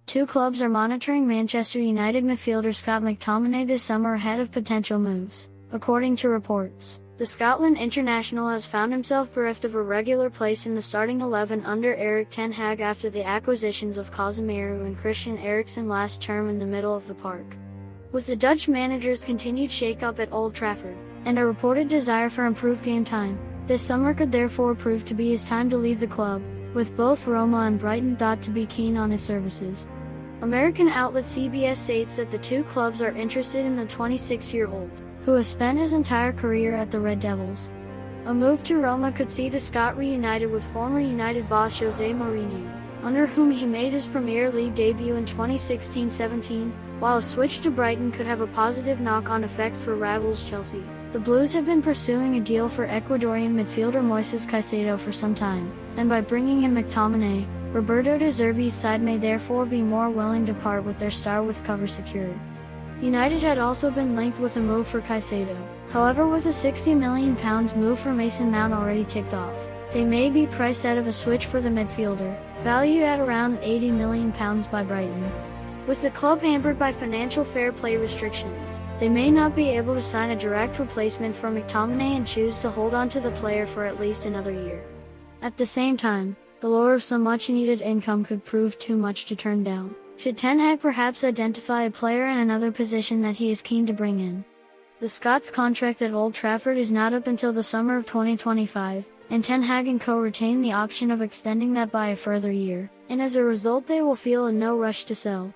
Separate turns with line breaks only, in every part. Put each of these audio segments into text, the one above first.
Two clubs are monitoring Manchester United midfielder Scott McTominay this summer ahead of potential moves, according to reports. The Scotland international has found himself bereft of a regular place in the starting 11 under Erik ten Hag after the acquisitions of Casemiro and Christian Eriksen last term in the middle of the park. With the Dutch manager's continued shake-up at Old Trafford, and a reported desire for improved game time, this summer could therefore prove to be his time to leave the club, with both Roma and Brighton thought to be keen on his services. American outlet CBS states that the two clubs are interested in the 26-year-old, who has spent his entire career at the Red Devils. A move to Roma could see the Scot reunited with former United boss Jose Mourinho, under whom he made his Premier League debut in 2016-17, while a switch to Brighton could have a positive knock-on effect for rivals Chelsea. The Blues have been pursuing a deal for Ecuadorian midfielder Moises Caicedo for some time, and by bringing in McTominay, Roberto De Zerbi's side may therefore be more willing to part with their star with cover secured. United had also been linked with a move for Caicedo. However, with a £60 million move for Mason Mount already ticked off, they may be priced out of a switch for the midfielder, valued at around £80 million by Brighton. With the club hampered by financial fair play restrictions, they may not be able to sign a direct replacement for McTominay and choose to hold on to the player for at least another year. At the same time, the lure of some much-needed income could prove too much to turn down, should Ten Hag perhaps identify a player in another position that he is keen to bring in. The Scots' contract at Old Trafford is not up until the summer of 2025, and Ten Hag and co retain the option of extending that by a further year, and as a result they will feel in no rush to sell.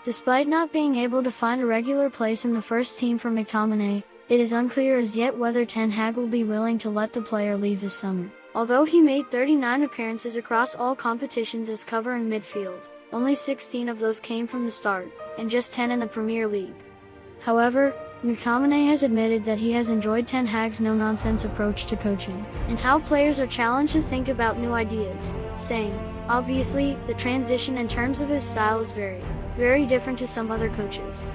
Despite not being able to find a regular place in the first team for McTominay, it is unclear as yet whether Ten Hag will be willing to let the player leave this summer. Although he made 39 appearances across all competitions as cover in midfield, only 16 of those came from the start, and just 10 in the Premier League. However, McTominay has admitted that he has enjoyed Ten Hag's no-nonsense approach to coaching, and how players are challenged to think about new ideas, saying, "Obviously, the transition in terms of his style is very different to some other coaches.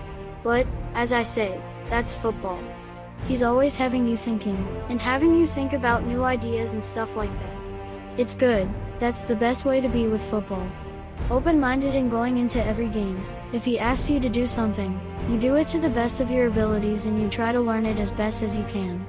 But, as I say, that's football. He's always having you thinking, and having you think about new ideas and stuff like that. It's good, that's the best way to be with football. Open-minded and going into every game. If he asks you to do something, you do it to the best of your abilities and you try to learn it as best as you can."